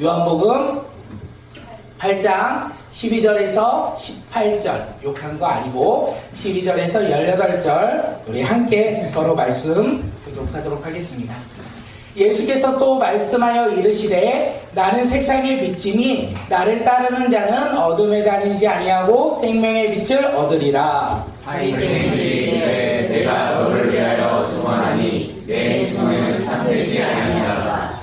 요한복음 8장 12절에서 18절 욕한 거 아니고 12절에서 18절 우리 함께 서로 말씀 교독하도록 하겠습니다. 예수께서 또 말씀하여 이르시되 나는 세상의 빛이니 나를 따르는 자는 어둠에 다니지 아니하고 생명의 빛을 얻으리라. 바리새인들이 내가 너를 위하여 증언하니 내 증언은 참되지 아니하라.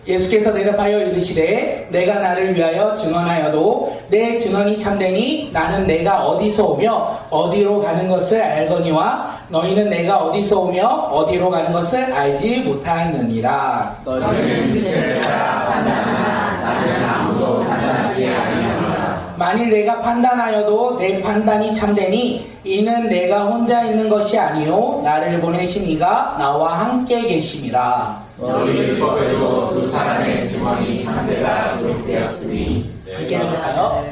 예수께서 대답하여 이르시되 내가 나를 위하여 증언하여도 내 증언이 참되니 나는 내가 어디서 오며 어디로 가는 것을 알거니와 너희는 내가 어디서 오며 어디로 가는 것을 알지 못하느니라. 너희는 빛을 따라 판단하나 나는 아무도 판단하지 아니하노라. 만일 내가 판단하여도 내 판단이 참되니 이는 내가 혼자 있는 것이 아니요 나를 보내신 이가 나와 함께 계심이라. 너희 율법에도 두 사람의 증언이 참되다 기록되었으니 함께 해볼까요?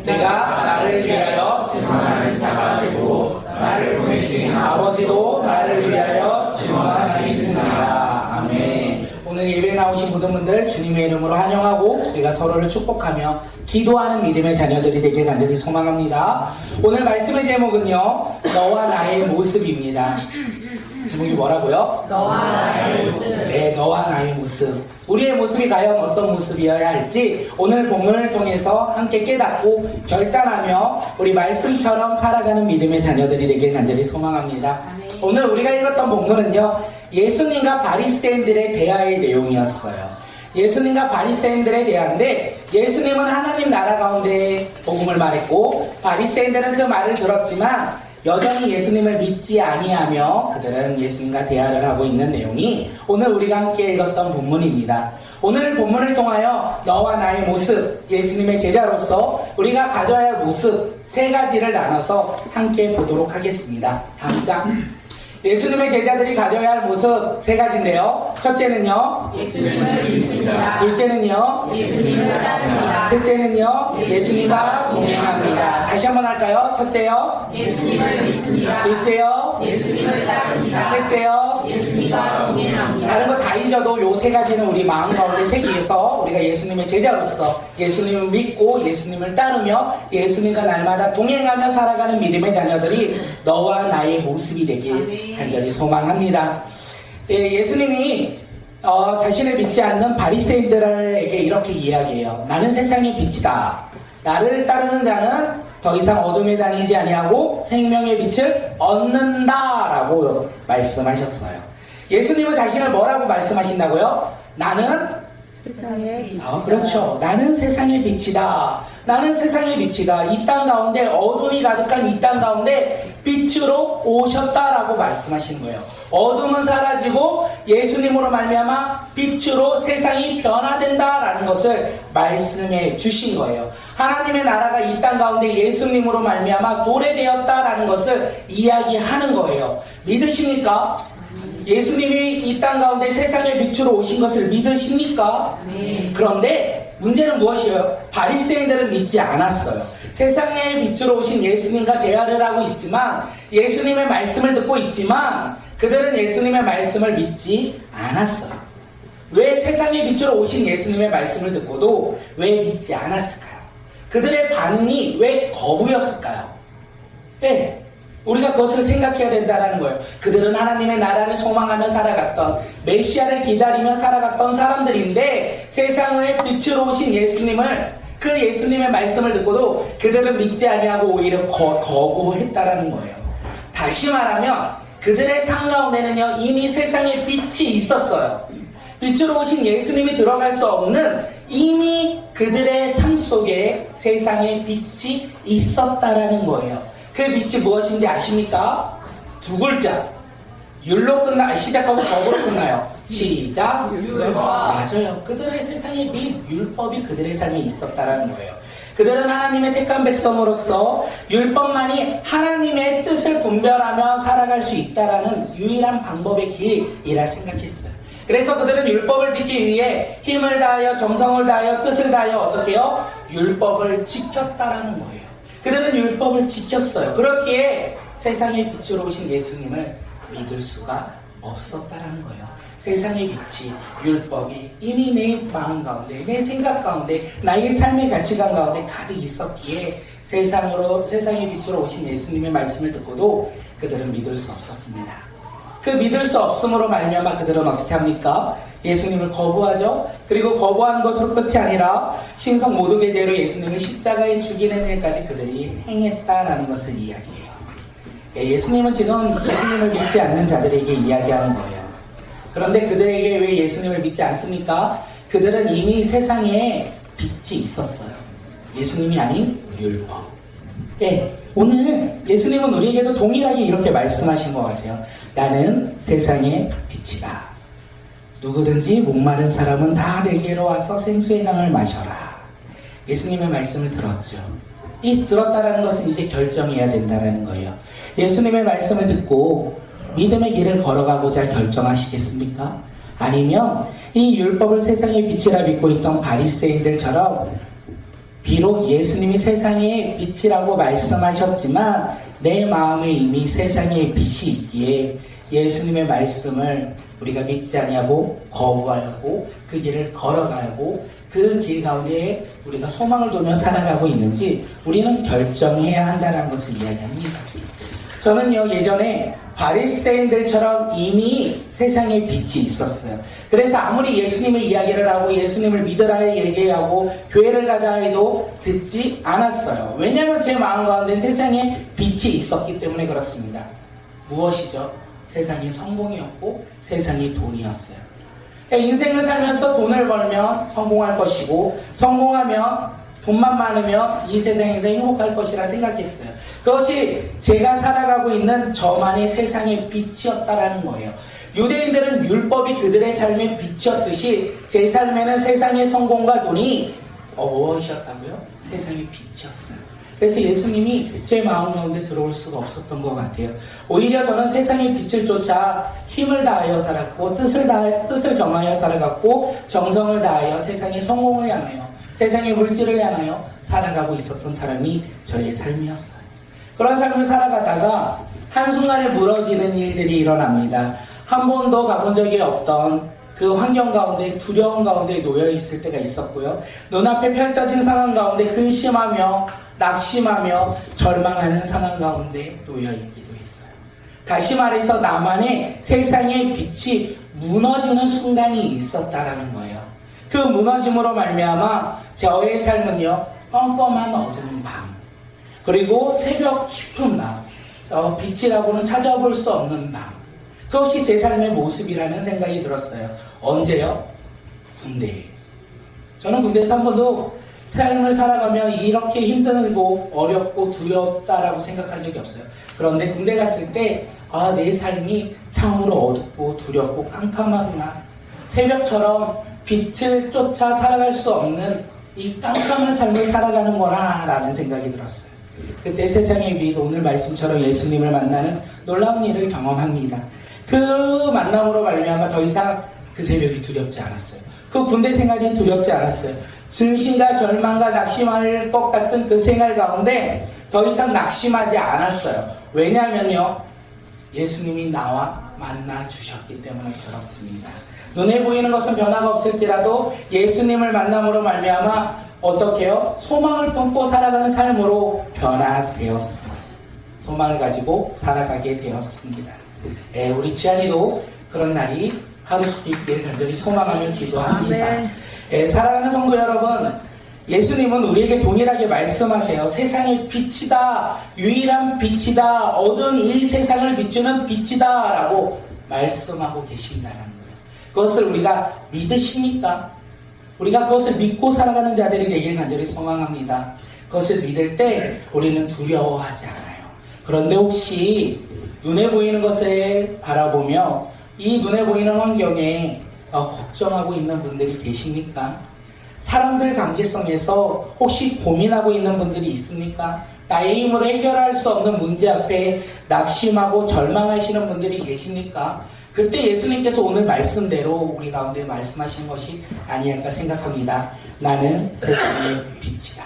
내가 나를 위하여 증언하는 자가 되고 나를 보내신 아버지도 나를 위하여 증언하시느니라. 아멘. 오늘 예배에 나오신 모든 분들 주님의 이름으로 환영하고 우리가 서로를 축복하며 기도하는 믿음의 자녀들이 되길 간절히 소망합니다. 오늘 말씀의 제목은요, 너와 나의 모습입니다. 제목이 뭐라고요? 너와 나의 모습. 네, 너와 나의 모습. 우리의 모습이 과연 어떤 모습이어야 할지 오늘 본문을 통해서 함께 깨닫고 결단하며 우리 말씀처럼 살아가는 믿음의 자녀들이 되길 간절히 소망합니다. 아멘. 오늘 우리가 읽었던 본문은요, 예수님과 바리새인들의 대화의 내용이었어요. 예수님과 바리새인들의 대화인데 예수님은 하나님 나라 가운데 복음을 말했고 바리새인들은 그 말을 들었지만 여전히 예수님을 믿지 아니하며 그들은 예수님과 대화를 하고 있는 내용이 오늘 우리가 함께 읽었던 본문입니다. 오늘 본문을 통하여 너와 나의 모습, 예수님의 제자로서 우리가 가져야 할 모습 세 가지를 나눠서 함께 보도록 하겠습니다. 다음 장. 예수님의 제자들이 가져야 할 모습 세 가지인데요. 첫째는요, 예수님을 믿습니다. 둘째는요, 예수님을 따릅니다. 셋째는요, 예수님과 동행합니다. 다시 한번 할까요? 첫째요, 예수님을 믿습니다. 둘째요, 예수님을 따릅니다. 셋째요. 예수님과 동행합니다. 다른 거 다 잊어도 요 세 가지는 우리 마음 가운데 새기해서 우리가 예수님의 제자로서 예수님을 믿고 예수님을 따르며 예수님과 날마다 동행하며 살아가는 믿음의 자녀들이 너와 나의 모습이 되길 간절히 소망합니다. 예수님이 자신을 믿지 않는 바리새인들에게 이렇게 이야기해요. 나는 세상의 빛이다. 나를 따르는 자는 더 이상 어둠에 다니지 아니하고 생명의 빛을 얻는다라고 말씀하셨어요. 예수님은 자신을 뭐라고 말씀하신다고요? 나는 세상의 빛. 그렇죠. 나는 세상의 빛이다. 나는 세상의 빛이다. 이 땅 가운데 어둠이 가득한 이 땅 가운데 빛으로 오셨다라고 말씀하신 거예요. 어둠은 사라지고 예수님으로 말미암아 빛으로 세상이 변화된다라는 것을 말씀해 주신 거예요. 하나님의 나라가 이 땅 가운데 예수님으로 말미암아 도래되었다라는 것을 이야기하는 거예요. 믿으십니까? 예수님이 이 땅 가운데 세상의 빛으로 오신 것을 믿으십니까? 그런데 문제는 무엇이에요? 바리새인들은 믿지 않았어요. 세상의 빛으로 오신 예수님과 대화를 하고 있지만 예수님의 말씀을 듣고 있지만 그들은 예수님의 말씀을 믿지 않았어요. 왜 세상의 빛으로 오신 예수님의 말씀을 듣고도 왜 믿지 않았을까요? 그들의 반응이 왜 거부였을까요? 네. 우리가 그것을 생각해야 된다는 거예요. 그들은 하나님의 나라를 소망하며 살아갔던 메시아를 기다리며 살아갔던 사람들인데 세상의 빛으로 오신 예수님을 그 예수님의 말씀을 듣고도 그들은 믿지 아니하고 오히려 거부했다라는 거예요. 다시 말하면 그들의 삶 가운데는요 이미 세상의 빛이 있었어요. 빛으로 오신 예수님이 들어갈 수 없는 이미 그들의 삶 속에 세상의 빛이 있었다라는 거예요. 그 빛이 무엇인지 아십니까? 두 글자. 율로 시작하고 법으로 끝나요. 시작. 율법. 맞아요. 그들의 세상에 빛, 율법이 그들의 삶에 있었다라는 거예요. 그들은 하나님의 택한 백성으로서 율법만이 하나님의 뜻을 분별하며 살아갈 수 있다라는 유일한 방법의 길이라 생각했어요. 그래서 그들은 율법을 지키기 위해 힘을 다하여 정성을 다하여 뜻을 다하여 어떻게 해요? 율법을 지켰다라는 거예요. 그들은 율법을 지켰어요. 그렇기에 세상에 빛으로 오신 예수님을 믿을 수가 없었다라는 거예요. 세상의 빛이 율법이 이미 내 마음 가운데, 내 생각 가운데, 나의 삶의 가치관 가운데 가득 있었기에 세상의 빛으로 오신 예수님의 말씀을 듣고도 그들은 믿을 수 없었습니다. 그 믿을 수 없음으로 말미암아 그들은 어떻게 합니까? 예수님을 거부하죠. 그리고 거부한 것으로 끝이 아니라 신성 모독의 죄로 예수님을 십자가에 죽이는 일까지 그들이 행했다라는 것을 이야기해요. 예수님은 지금 예수님을 믿지 않는 자들에게 이야기하는 거예요. 그런데 그들에게 왜 예수님을 믿지 않습니까? 그들은 이미 세상에 빛이 있었어요. 예수님이 아닌 율법. 오늘 예수님은 우리에게도 동일하게 이렇게 말씀하신 것 같아요. 나는 세상의 빛이다. 누구든지 목마른 사람은 다 내게로 와서 생수의 강을 마셔라. 예수님의 말씀을 들었죠. 이 들었다라는 것은 이제 결정해야 된다는 거예요. 예수님의 말씀을 듣고 믿음의 길을 걸어가고자 결정하시겠습니까? 아니면 이 율법을 세상의 빛이라 믿고 있던 바리새인들처럼 비록 예수님이 세상의 빛이라고 말씀하셨지만 내 마음에 이미 세상의 빛이 있기에 예수님의 말씀을 우리가 믿지 아니하고 거부하고 그 길을 걸어가고 그 길 가운데 우리가 소망을 두며 살아가고 있는지 우리는 결정해야 한다는 것을 이야기합니다. 저는요 예전에 바리새인들처럼 이미 세상에 빛이 있었어요. 그래서 아무리 예수님의 이야기를 하고 예수님을 믿으라 얘기하고 교회를 가자 해도 듣지 않았어요. 왜냐하면 제 마음 가운데 세상에 빛이 있었기 때문에 그렇습니다. 무엇이죠? 세상이 성공이었고 세상이 돈이었어요. 인생을 살면서 돈을 벌면 성공할 것이고 성공하면 돈만 많으면 이 세상에서 행복할 것이라 생각했어요. 그것이 제가 살아가고 있는 저만의 세상의 빛이었다라는 거예요. 유대인들은 율법이 그들의 삶의 빛이었듯이 제 삶에는 세상의 성공과 돈이 무엇이었다고요? 세상의 빛이었어요. 그래서 예수님이 제 마음 가운데 들어올 수가 없었던 것 같아요. 오히려 저는 세상의 빛을 쫓아 힘을 다하여 살았고 뜻을 정하여 살아갔고 정성을 다하여 세상의 성공을 향하여 세상의 물질을 향하여 살아가고 있었던 사람이 저의 삶이었어요. 그런 삶을 살아가다가 한순간에 무너지는 일들이 일어납니다. 한 번도 가본 적이 없던 그 환경 가운데 두려움 가운데 놓여 있을 때가 있었고요. 눈앞에 펼쳐진 상황 가운데 근심하며 낙심하며 절망하는 상황 가운데 놓여 있기도 했어요. 다시 말해서 나만의 세상의 빛이 무너지는 순간이 있었다라는 거예요. 그 무너짐으로 말미암아 저의 삶은요 껌껌한 어두운 밤 그리고 새벽 깊은 밤 빛이라고는 찾아볼 수 없는 밤 그것이 제 삶의 모습이라는 생각이 들었어요. 언제요? 군대에서. 저는 군대에서 한 번도 삶을 살아가며 이렇게 힘들고 어렵고 두렵다라고 생각한 적이 없어요. 그런데 군대 갔을 때 내 삶이 참으로 어둡고 두렵고 깜깜하구나. 새벽처럼 빛을 쫓아 살아갈 수 없는 이 깜깜한 삶을 살아가는구나 라는 생각이 들었어요. 그때 세상의 빛 오늘 말씀처럼 예수님을 만나는 놀라운 일을 경험합니다. 그 만남으로 말미암아 더 이상 그 새벽이 두렵지 않았어요. 그 군대 생활이 두렵지 않았어요. 증신과 절망과 낙심할 것 같은 그 생활 가운데 더 이상 낙심하지 않았어요. 왜냐하면요 예수님이 나와 만나 주셨기 때문에 그렇습니다. 눈에 보이는 것은 변화가 없을지라도 예수님을 만남으로 말미암아 어떻게요? 소망을 품고 살아가는 삶으로 변화되었습니다. 소망을 가지고 살아가게 되었습니다. 우리 지안이도 그런 날이 하루속히 있기를 간절히 소망하며 기도합니다. 사랑하는 성도 여러분, 예수님은 우리에게 동일하게 말씀하세요. 세상의 빛이다, 유일한 빛이다, 어두운 이 세상을 비추는 빛이다 라고 말씀하고 계신다는 거예요. 그것을 우리가 믿으십니까? 우리가 그것을 믿고 살아가는 자들이 되길 간절히 소망합니다. 그것을 믿을 때 우리는 두려워하지 않아요. 그런데 혹시 눈에 보이는 것을 바라보며 이 눈에 보이는 환경에 걱정하고 있는 분들이 계십니까? 사람들 관계성에서 혹시 고민하고 있는 분들이 있습니까? 나의 힘으로 해결할 수 없는 문제 앞에 낙심하고 절망하시는 분들이 계십니까? 그때 예수님께서 오늘 말씀대로 우리 가운데 말씀하신 것이 아니할까 생각합니다. 나는 세상의 빛이다.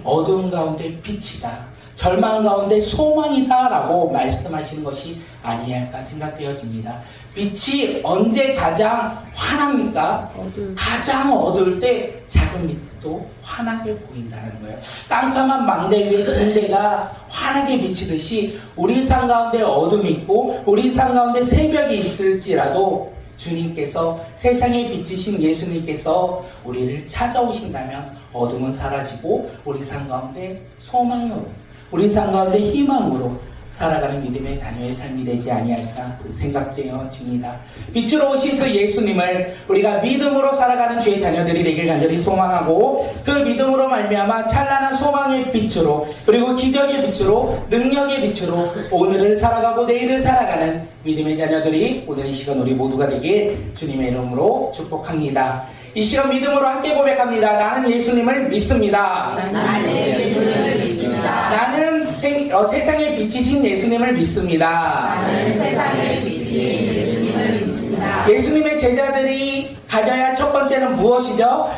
어두운 가운데 빛이다. 절망 가운데 소망이다 라고 말씀하시는 것이 아니할까 생각되어집니다. 빛이 언제 가장 환합니까? 가장 어두울 때 작은 빛도 환하게 보인다는 거예요. 깜깜한 망대 위에 군대가 환하게 비치듯이 우리 삶 가운데 어둠이 있고 우리 삶 가운데 새벽이 있을지라도 주님께서 세상에 비치신 예수님께서 우리를 찾아오신다면 어둠은 사라지고 우리 삶 가운데 소망으로 우리 삶 가운데 희망으로 살아가는 믿음의 자녀의 삶이 되지 아니할까 생각되어집니다. 빛으로 오신 그 예수님을 우리가 믿음으로 살아가는 주의 자녀들이 되길 간절히 소망하고 그 믿음으로 말미암아 찬란한 소망의 빛으로 그리고 기적의 빛으로 능력의 빛으로 오늘을 살아가고 내일을 살아가는 믿음의 자녀들이 오늘 이 시간 우리 모두가 되길 주님의 이름으로 축복합니다. 이 시간 믿음으로 함께 고백합니다. 나는 예수님을 믿습니다. 나는 예수님을 믿습니다. 나는 세상에 비치신 예수님을 믿습니다. 나는 세상에 비친 예수님을 믿습니다. 예수님의 제자들이 가져야 할 첫 번째는 무엇이죠?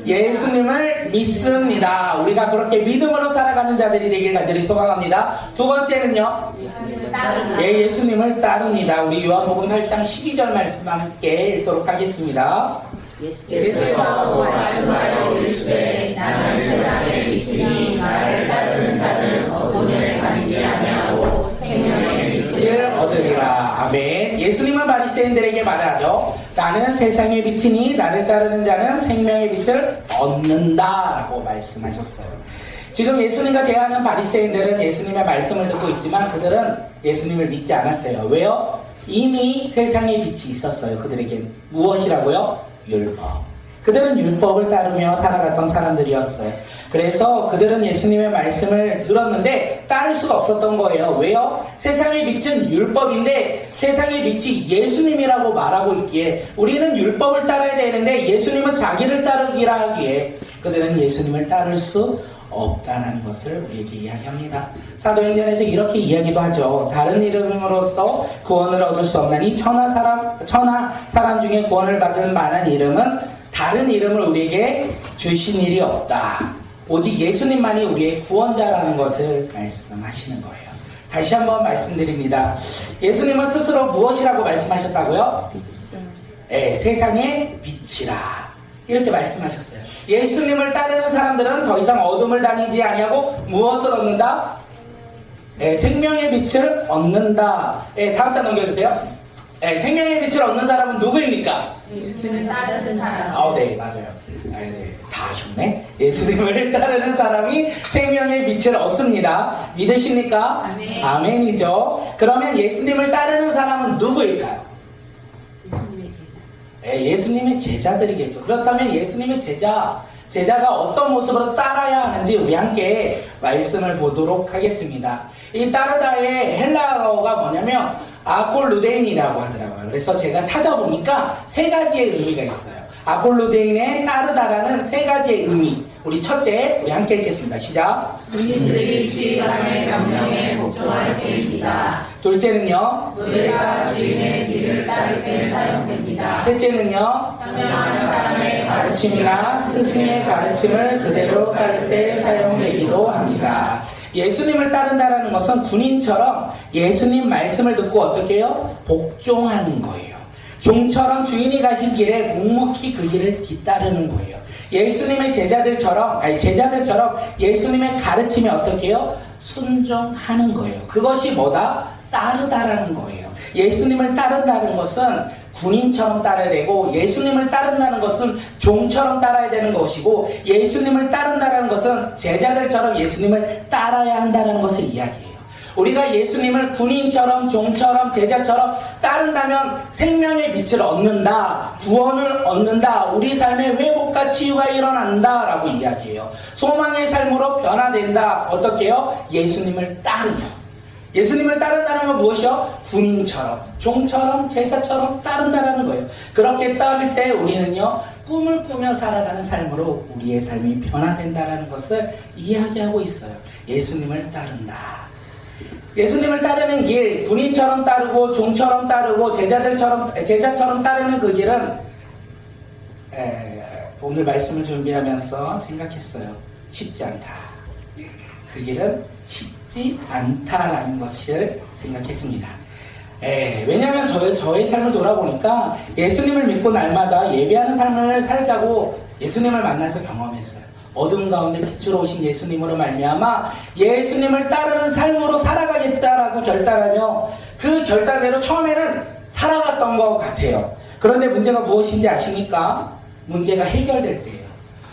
예수님을 믿습니다. 우리가 그렇게 믿음으로 살아가는 자들이 되길 간절히 소망합니다. 두 번째는요? 예수님을 따르다. 예, 예수님을 따릅니다. 우리 요한복음 8장 12절 말씀 함께 읽도록 하겠습니다. 예수께서 말씀하여 이르시되 나는 세상의 빛이니 나를 따르는 자는 어둠을 가리지 아니하고 생명의 빛을 얻으리라. 아멘. 예수님은 바리새인들에게 말하죠. 나는 세상의 빛이니 나를 따르는 자는 생명의 빛을 얻는다라고 말씀하셨어요. 지금 예수님과 대화하는 바리새인들은 예수님의 말씀을 듣고 있지만 그들은 예수님을 믿지 않았어요. 왜요? 이미 세상의 빛이 있었어요. 그들에겐 무엇이라고요? 율법. 그들은 율법을 따르며 살아갔던 사람들이었어요. 그래서 그들은 예수님의 말씀을 들었는데 따를 수가 없었던 거예요. 왜요? 세상의 빛은 율법인데 세상의 빛이 예수님이라고 말하고 있기에 우리는 율법을 따라야 되는데 예수님은 자기를 따르기라 하기에 그들은 예수님을 따를 수 없다는 것을 우리에게 이야기합니다. 사도행전에서 이렇게 이야기도 하죠. 다른 이름으로서 구원을 얻을 수 없나니 천하 사람 중에 구원을 받을 만한 이름은 다른 이름을 우리에게 주신 일이 없다. 오직 예수님만이 우리의 구원자라는 것을 말씀하시는 거예요. 다시 한번 말씀드립니다. 예수님은 스스로 무엇이라고 말씀하셨다고요? 네, 세상의 빛이라. 이렇게 말씀하셨어요. 예수님을 따르는 사람들은 더 이상 어둠을 다니지 아니하고 무엇을 얻는다? 네, 생명의 빛을 얻는다. 네, 다음 장 넘겨주세요. 네, 생명의 빛을 얻는 사람은 누구입니까? 예수님을 따르는 사람. 네, 맞아요. 네, 다 하셨네. 예수님을 따르는 사람이 생명의 빛을 얻습니다. 믿으십니까? 아멘. 아멘이죠. 그러면 예수님을 따르는 사람은 누구일까요? 예수님의 제자들이겠죠. 그렇다면 예수님의 제자가 어떤 모습으로 따라야 하는지 우리 함께 말씀을 보도록 하겠습니다. 이 따르다의 헬라어가 뭐냐면 아폴루데인이라고 하더라고요. 그래서 제가 찾아보니까 세 가지의 의미가 있어요. 아폴루데인의 따르다라는 세 가지의 의미. 우리 첫째, 우리 함께 읽겠습니다. 시작. 우리들이 주의간의 명령에 복종할 때입니다. 둘째는요. 우리가 주인의 길을 따를 때 사용됩니다. 셋째는요. 현명한 사람의 가르침이나 스승의 가르침을 그대로 따를 때 사용되기도 합니다. 예수님을 따른다는 것은 군인처럼 예수님 말씀을 듣고 어떻게 해요? 복종하는 거예요. 종처럼 주인이 가신 길에 묵묵히 그 길을 뒤따르는 거예요. 예수님의 제자들처럼 예수님의 가르침에 어떻게 해요? 순종하는 거예요. 그것이 뭐다? 따르다라는 거예요. 예수님을 따른다는 것은 군인처럼 따라야 되고 예수님을 따른다는 것은 종처럼 따라야 되는 것이고 예수님을 따른다는 것은 제자들처럼 예수님을 따라야 한다는 것을 이야기해요. 우리가 예수님을 군인처럼 종처럼 제자처럼 따른다면 생명의 빛을 얻는다, 구원을 얻는다, 우리 삶의 회복과 치유가 일어난다 라고 이야기해요. 소망의 삶으로 변화된다. 어떻게 해요? 예수님을 따르며. 예수님을 따른다는 건 무엇이요? 군인처럼, 종처럼, 제자처럼 따른다는 거예요. 그렇게 따를 때 우리는요, 꿈을 꾸며 살아가는 삶으로 우리의 삶이 변화된다는 것을 이야기하고 있어요. 예수님을 따른다. 예수님을 따르는 길, 군인처럼 따르고, 종처럼 따르고, 제자처럼 따르는 그 길은, 오늘 말씀을 준비하면서 생각했어요. 쉽지 않다. 그 길은 쉽지 않다라는 것을 생각했습니다. 왜냐면 저의 삶을 돌아보니까 예수님을 믿고 날마다 예배하는 삶을 살자고 예수님을 만나서 경험했어요. 어두운 가운데 빛으로 오신 예수님으로 말미암아 예수님을 따르는 삶으로 살아가겠다라고 결단하며 그 결단대로 처음에는 살아갔던 것 같아요. 그런데 문제가 무엇인지 아십니까? 문제가 해결될 때예요.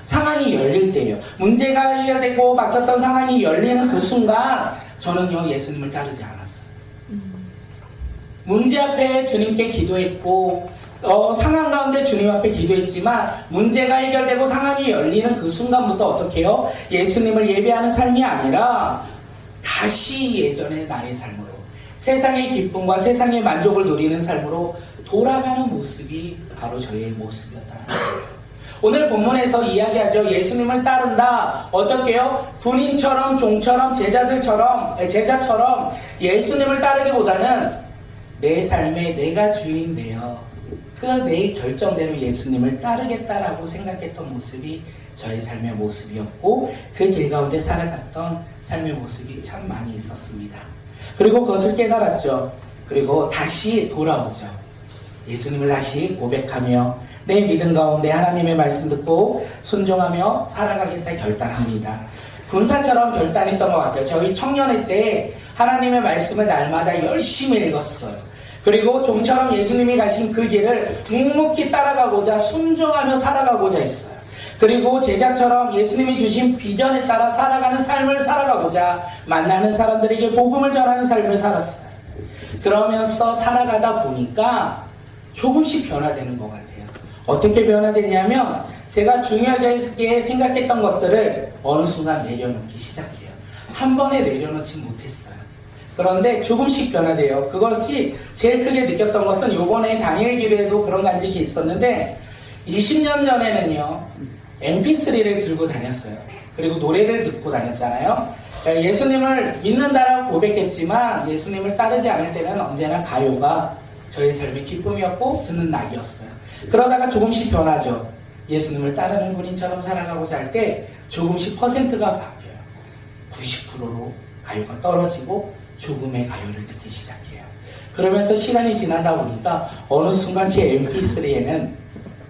상황이 열릴 때예요. 문제가 해결되고 막혔던 상황이 열리는 그 순간 저는요 예수님을 따르지 않았어요. 문제 앞에 주님께 기도했고 상황 가운데 주님 앞에 기도했지만 문제가 해결되고 상황이 열리는 그 순간부터 어떻게 해요? 예수님을 예배하는 삶이 아니라 다시 예전의 나의 삶으로 세상의 기쁨과 세상의 만족을 누리는 삶으로 돌아가는 모습이 바로 저의 모습이었다. 오늘 본문에서 이야기하죠. 예수님을 따른다. 어떻게 해요? 군인처럼 종처럼 제자처럼 예수님을 따르기보다는 내 삶에 내가 주인 되어 그 내 결정대로 예수님을 따르겠다라고 생각했던 모습이 저의 삶의 모습이었고 그 길 가운데 살아갔던 삶의 모습이 참 많이 있었습니다. 그리고 그것을 깨달았죠. 그리고 다시 돌아오죠. 예수님을 다시 고백하며 내 믿음 가운데 하나님의 말씀 듣고 순종하며 살아가겠다 결단합니다. 군사처럼 결단했던 것 같아요. 저희 청년회 때 하나님의 말씀을 날마다 열심히 읽었어요. 그리고 좀처럼 예수님이 가신 그 길을 묵묵히 따라가고자 순종하며 살아가고자 했어요. 그리고 제자처럼 예수님이 주신 비전에 따라 살아가는 삶을 살아가고자 만나는 사람들에게 복음을 전하는 삶을 살았어요. 그러면서 살아가다 보니까 조금씩 변화되는 것 같아요. 어떻게 변화됐냐면 제가 중요하게 생각했던 것들을 어느 순간 내려놓기 시작해요. 한 번에 내려놓지 못했어요. 그런데 조금씩 변화돼요. 그것이 제일 크게 느꼈던 것은 요번에 당일 기도에도 그런 간직이 있었는데 20년 전에는요 mp3를 들고 다녔어요. 그리고 노래를 듣고 다녔잖아요. 예수님을 믿는다라고 고백했지만 예수님을 따르지 않을 때는 언제나 가요가 저의 삶의 기쁨이었고 듣는 낙이었어요. 그러다가 조금씩 변하죠. 예수님을 따르는 군인처럼 살아가고자 할 때 조금씩 퍼센트가 바뀌어요. 90%로 가요가 떨어지고 조금의 가요를 듣기 시작해요. 그러면서 시간이 지나다 보니까 어느 순간 제 mp3에는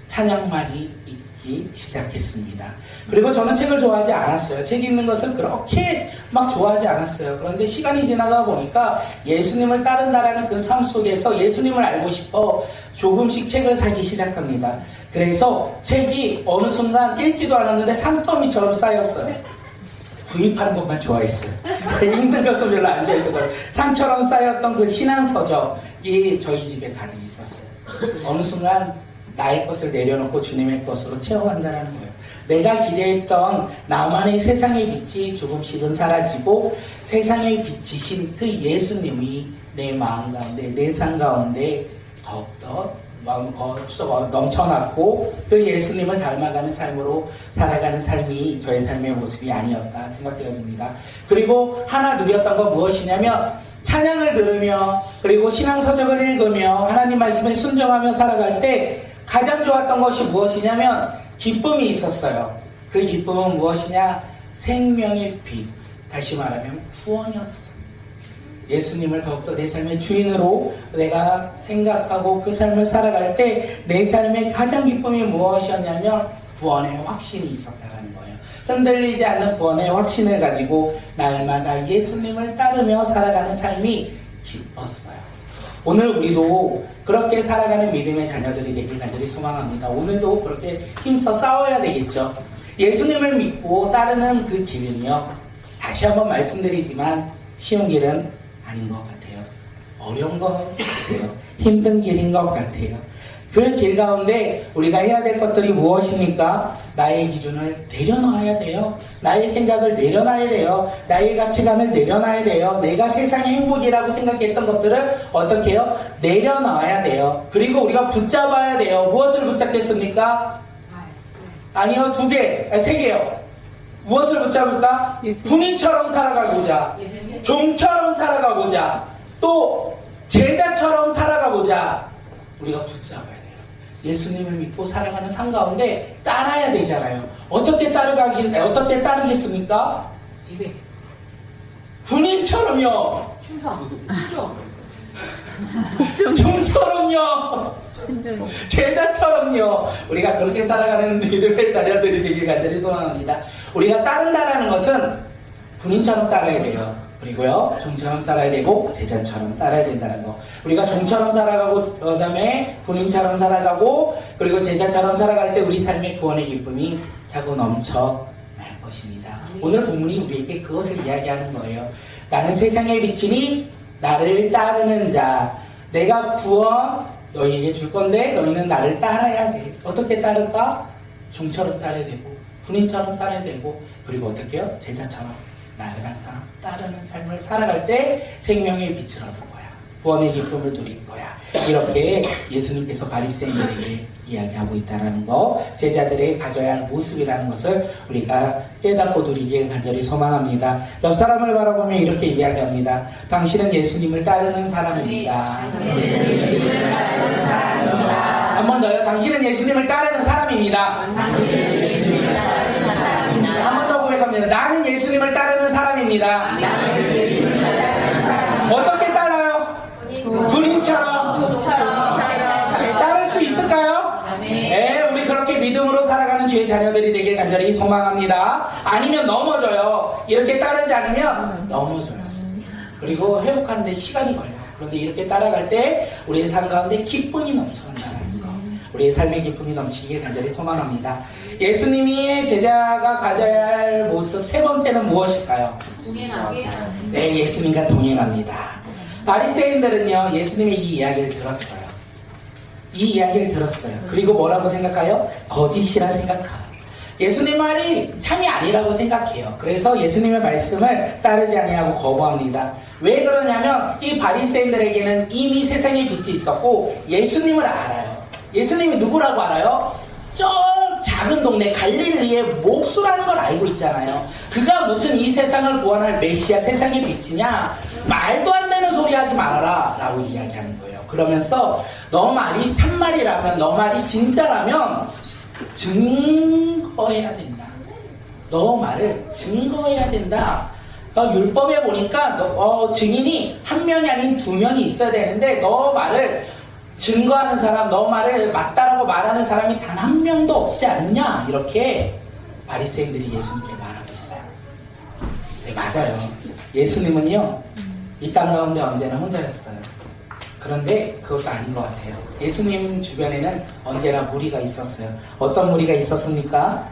찬양만이 있기 시작했습니다. 그리고 저는 책을 좋아하지 않았어요. 책 읽는 것을 그렇게 막 좋아하지 않았어요. 그런데 시간이 지나다 보니까 예수님을 따른다라는 그 삶 속에서 예수님을 알고 싶어 조금씩 책을 사기 시작합니다. 그래서 책이 어느 순간 읽지도 않았는데 산더미처럼 쌓였어요. 구입하는 것만 좋아했어요. 읽는 것은 별로 안 좋아했거든요. 산처럼 쌓였던 그 신앙서적이 저희 집에 가득 있었어요. 어느 순간 나의 것을 내려놓고 주님의 것으로 채워간다는 거예요. 내가 기대했던 나만의 세상의 빛이 조금씩은 사라지고 세상의 빛이신 그 예수님이 내 마음 가운데 내 삶 가운데 더욱더 넘쳐났고 그 예수님을 닮아가는 삶으로 살아가는 삶이 저의 삶의 모습이 아니었다 생각되어집니다. 그리고 하나 누렸던 건 무엇이냐면 찬양을 들으며 그리고 신앙서적을 읽으며 하나님 말씀에 순종하며 살아갈 때 가장 좋았던 것이 무엇이냐면 기쁨이 있었어요. 그 기쁨은 무엇이냐? 생명의 빛, 다시 말하면 구원이었어요. 예수님을 더욱더 내 삶의 주인으로 내가 생각하고 그 삶을 살아갈 때 내 삶의 가장 기쁨이 무엇이었냐면 구원의 확신이 있었다는 거예요. 흔들리지 않는 구원의 확신을 가지고 날마다 예수님을 따르며 살아가는 삶이 기뻤어요. 오늘 우리도 그렇게 살아가는 믿음의 자녀들이 되길 간절히 소망합니다. 오늘도 그렇게 힘써 싸워야 되겠죠. 예수님을 믿고 따르는 그 길은요, 다시 한번 말씀드리지만 쉬운 길은 아닌 것 같아요. 어려운 것 같아요. 힘든 길인 것 같아요. 그 길 가운데 우리가 해야 될 것들이 무엇입니까? 나의 기준을 내려놔야 돼요. 나의 생각을 내려놔야 돼요. 나의 가치관을 내려놔야 돼요. 내가 세상의 행복이라고 생각했던 것들을 어떻게 해요? 내려놔야 돼요. 그리고 우리가 붙잡아야 돼요. 무엇을 붙잡겠습니까? 아니요, 세 개요. 무엇을 붙잡을까? 군인처럼 살아가고자, 종처럼 살아가고자, 또 제자처럼 살아가고자 우리가 붙잡아야 돼요. 예수님을 믿고 살아가는 삶 가운데 따라야 되잖아요. 어떻게 따르겠습니까? 군인처럼요. 충성. 좀처럼요. 제자처럼요. 우리가 그렇게 살아가는 믿음의 자녀들이 되길 간절히 소원합니다. 우리가 따른다라는 것은 군인처럼 따라야 돼요. 그리고요, 종처럼 따라야 되고 제자처럼 따라야 된다는 거. 우리가 종처럼 살아가고 그다음에 군인처럼 살아가고 그리고 제자처럼 살아갈 때 우리 삶의 구원의 기쁨이 차고 넘쳐 날 것입니다. 오늘 본문이 우리에게 그것을 이야기하는 거예요. 나는 세상의 빛이니 나를 따르는 자. 내가 구원 너희에게 줄 건데 너희는 나를 따라야 돼. 어떻게 따를까? 종처럼 따라야 되고 군인처럼 따라야 되고 그리고 어떻게 해요? 제자처럼 나를 항상 따르는 삶을 살아갈 때 생명의 빛을 얻을 거야. 구원의 기쁨을 누릴 거야. 이렇게 예수님께서 바리새인들에게 이야기하고 있다는 거, 제자들의 가져야 할 모습이라는 것을 우리가 깨닫고 누리길 간절히 소망합니다. 옆 사람을 바라보며 이렇게 이야기합니다. 당신은 예수님을 따르는 사람입니다. 한 번 더요. 당신은 예수님을 따르는 사람입니다. 한 번 더 고백합니다. 나는 예수님을 따르는 사람입니다. 어떻게 따라요? 군인처럼 따를 수 있을까요? 네, 우리 그렇게 믿음으로 살아가는 주의 자녀들이 되길 간절히 소망합니다. 아니면 넘어져요. 이렇게 따르지 않으면 넘어져요. 그리고 회복하는데 시간이 걸려요. 그런데 이렇게 따라갈 때 우리의 삶 가운데 기쁨이 넘쳐난다는 거, 우리의 삶의 기쁨이 넘치길 간절히 소망합니다. 예수님이 제자가 가져야 할 모습 세 번째는 무엇일까요? 네, 예수님과 동행합니다. 바리새인들은요, 예수님의 이 이야기를 들었어요. 이 이야기를 들었어요. 그리고 뭐라고 생각해요? 거짓이라 생각해요. 예수님 말이 참이 아니라고 생각해요. 그래서 예수님의 말씀을 따르지 아니하고 거부합니다. 왜 그러냐면 이 바리새인들에게는 이미 세상의 빛이 있었고 예수님을 알아요. 예수님이 누구라고 알아요? 저 작은 동네 갈릴리의 목수라는 걸 알고 있잖아요. 그가 무슨 이 세상을 구원할 메시아 세상의 빛이냐? 말도 안 되는 소리 하지 말아라 라고 이야기하는 거예요. 그러면서 너 말이 참말이라면, 너 말이 진짜라면 증거해야 된다. 너 말을 증거해야 된다. 율법에 보니까 증인이 한 명이 아닌 두 명이 있어야 되는데 너 말을 증거하는 사람, 너 말을 맞다라고 말하는 사람이 단 한 명도 없지 않냐, 이렇게 바리새인들이 예수님께 말하고 있어요. 네, 맞아요. 예수님은요 이 땅 가운데 언제나 혼자였어요. 그런데 그것도 아닌 것 같아요. 예수님 주변에는 언제나 무리가 있었어요. 어떤 무리가 있었습니까?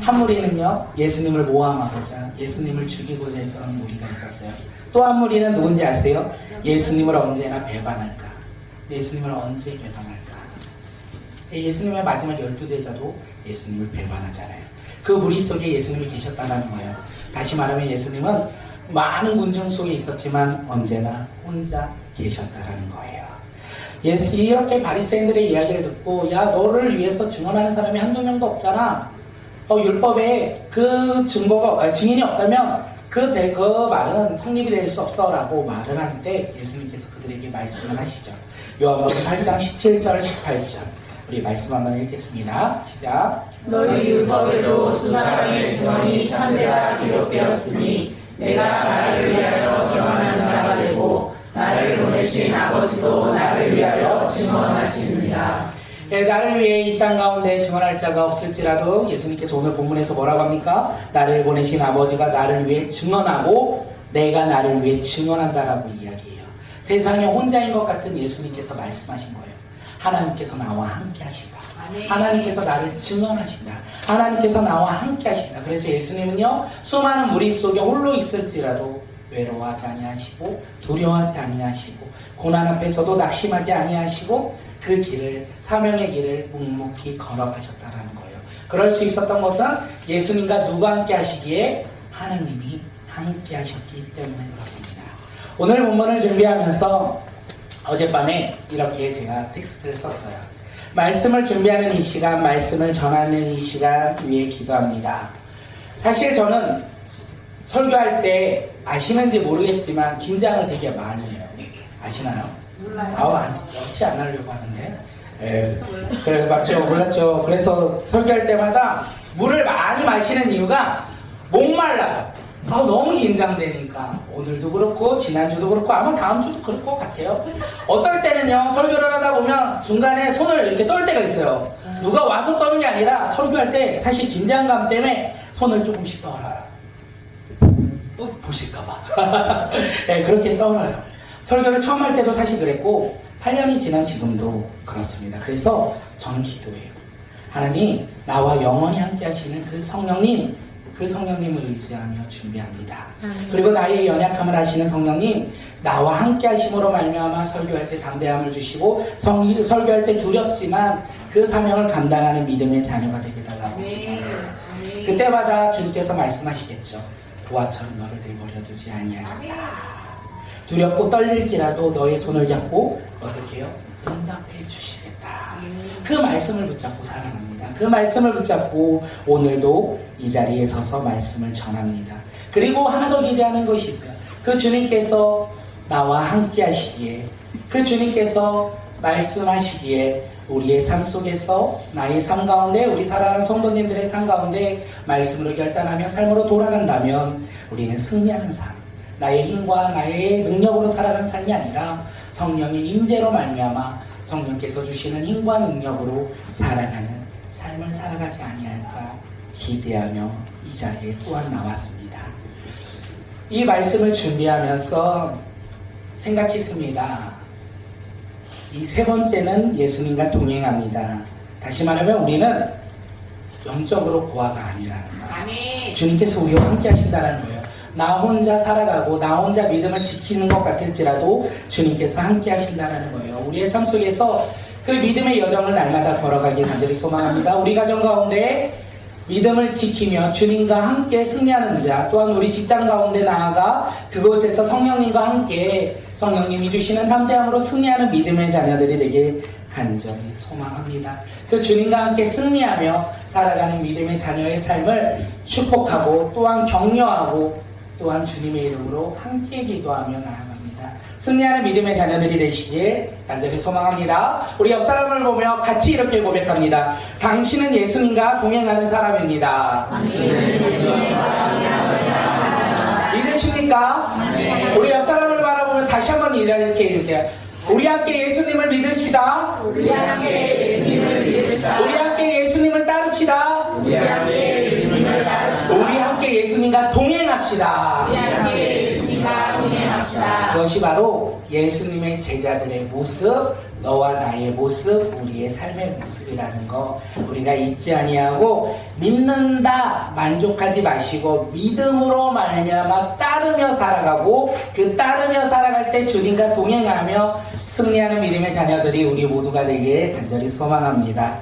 한 무리는요, 예수님을 모함하고자, 예수님을 죽이고자 했던 무리가 있었어요. 또 한 무리는 누군지 아세요? 예수님을 언제나 배반할까? 예수님을 언제 배반할까? 예수님의 마지막 12제자도 예수님을 배반하잖아요. 그 무리 속에 예수님이 계셨다는 거예요. 다시 말하면 예수님은 많은 군중 속에 있었지만 언제나 혼자 계셨다는 거예요. 이렇게 바리새인들의 이야기를 듣고, 야, 너를 위해서 증언하는 사람이 한두 명도 없잖아. 율법에 그 증인이 없다면 그 말은 성립이 될 수 없어라고 말을 하는데 예수님께서 그들에게 말씀을 하시죠. 요한복음 8장 17절 18절 우리 말씀 한번 읽겠습니다. 시작. 너희 율법에도 두 사람의 증언이 참되다 기록되었으니 내가 나를 위하여 증언하는 자가 되고 나를 보내신 아버지도 나를 위하여 증언하시느니라. 네, 나를 위해 이 땅 가운데 증언할 자가 없을지라도 예수님께서 오늘 본문에서 뭐라고 합니까? 나를 보내신 아버지가 나를 위해 증언하고 내가 나를 위해 증언한다라고 이야기해요. 세상에 혼자인 것 같은 예수님께서 말씀하신 거예요. 하나님께서 나와 함께 하신다. 하나님께서 나를 증언하신다. 하나님께서 나와 함께 하신다. 그래서 예수님은요, 수많은 무리 속에 홀로 있을지라도 외로워하지 아니하시고 두려워하지 아니하시고 고난 앞에서도 낙심하지 아니하시고 그 길을, 사명의 길을 묵묵히 걸어가셨다라는 거예요. 그럴 수 있었던 것은 예수님과 누가 함께 하시기에? 하나님이 함께 하셨기 때문에 그렇습니다. 오늘 본문을 준비하면서 어젯밤에 이렇게 제가 텍스트를 썼어요. 말씀을 준비하는 이 시간, 말씀을 전하는 이 시간 위에 기도합니다. 사실 저는 설교할 때 아시는지 모르겠지만 긴장을 되게 많이 해요. 아시나요? 몰라요. 역시 안 하려고 하는데. 예. 그래, 맞죠? 몰랐죠? 그래서 설교할 때마다 물을 많이 마시는 이유가 목말라요. 너무 긴장되니까 오늘도 그렇고 지난주도 그렇고 아마 다음 주도 그럴 것 같아요. 어떨 때는요 설교를 하다 보면 중간에 손을 이렇게 떨 때가 있어요. 누가 와서 떠는 게 아니라 설교할 때 사실 긴장감 때문에 손을 조금씩 떨어요. 보실까봐. 네, 그렇게 떨어요. 설교를 처음 할 때도 사실 그랬고 8년이 지난 지금도 그렇습니다. 그래서 저는 기도해요. 하나님 나와 영원히 함께 하시는 그 성령님을 의지하며 준비합니다. 그리고 나의 연약함을 아시는 성령님 나와 함께 하심으로 말미암아 설교할 때 담대함을 주시고 설교할 때 두렵지만 그 사명을 감당하는 믿음의 자녀가 되게 달라고 합니다. 그때마다 주님께서 말씀하시겠죠. 보아처럼 너를 내버려 두지 아니하리라. 두렵고 떨릴지라도 너의 손을 잡고 어떻게 해요? 응답해 주시겠다. 그 말씀을 붙잡고 살아갑니다. 그 말씀을 붙잡고 오늘도 이 자리에 서서 말씀을 전합니다. 그리고 하나 더 기대하는 것이 있어요. 그 주님께서 나와 함께 하시기에 그 주님께서 말씀하시기에 우리의 삶 속에서 나의 삶 가운데 우리 사랑하는 성도님들의 삶 가운데 말씀으로 결단하며 삶으로 돌아간다면 우리는 승리하는 삶 나의 힘과 나의 능력으로 살아가는 삶이 아니라 성령의 임재로 말미암아 성령께서 주시는 힘과 능력으로 살아가는 삶을 살아가지 아니할까 기대하며 이 자리에 또한 나왔습니다. 이 말씀을 준비하면서 생각했습니다. 이 세 번째는 예수님과 동행합니다. 다시 말하면 우리는 영적으로 고아가 아니라는 거예요. 주님께서 우리와 함께 하신다는 거예요. 나 혼자 살아가고 나 혼자 믿음을 지키는 것 같을지라도 주님께서 함께 하신다는 거예요. 우리의 삶 속에서 그 믿음의 여정을 날마다 걸어가길 간절히 소망합니다. 우리 가정 가운데 믿음을 지키며 주님과 함께 승리하는 자, 또한 우리 직장 가운데 나아가 그곳에서 성령님과 함께 성령님이 주시는 담대함으로 승리하는 믿음의 자녀들이 되길 간절히 소망합니다. 그 주님과 함께 승리하며 살아가는 믿음의 자녀의 삶을 축복하고 또한 격려하고 또한 주님의 이름으로 함께 기도하며 나아갑니다. 승리하는 믿음의 자녀들이 되시길 간절히 소망합니다. 우리 옆 사람을 보며 같이 이렇게 고백합니다. 당신은 예수님과 동행하는 사람입니다. 믿으십니까? 우리 옆 사람을 바라보면 다시 한번 이렇게 얘기해요. 우리 함께 예수님을 믿으시다. 우리 함께 예수님을 믿읍시다. 우리 함께 예수님을 따릅시다. 우리 함께 예수님을 따릅시다. 우리 함께 예수님과 동행합시다. 우리 함께 예수님과 동행합시다. 그것이 바로 예수님의 제자들의 모습, 너와 나의 모습, 우리의 삶의 모습이라는 거 우리가 잊지 아니하고 믿는다 만족하지 마시고 믿음으로 말미암아 따르며 살아가고 그 따르며 살아갈 때 주님과 동행하며 승리하는 믿음의 자녀들이 우리 모두가 되기를 간절히 소망합니다.